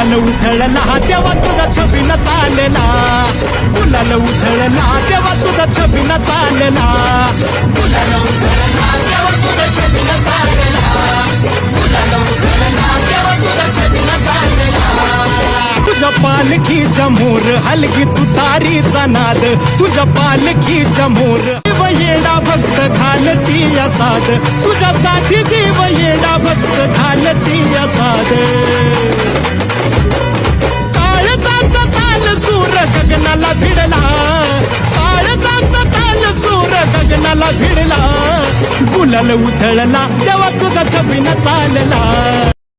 गुलाल उधळला तेव्हा तुझा छबीन चालला, गुलाल उधळला तेव्हा तुझा छबीन चालला, गुलाल उधळला तेव्हा तुझा छबीन चालला, गुलाल उधळला तेव्हा तुझा छबीन चालला. तुझ्या पालखीच्या मोर हलगी तुतारीचा नाद, तुझ्या पालखीच्या मोर जीव येडा भक्त घालती या साध, तुझ्यासाठी जीव येडा भक्त घालती या साध. काळजाचा ताल सूर गगनाला भिडला, काळजाचा ताल सूर गगनाला भिडला, गुलाल उधळला तेव्हा तुझा छबीन चालला.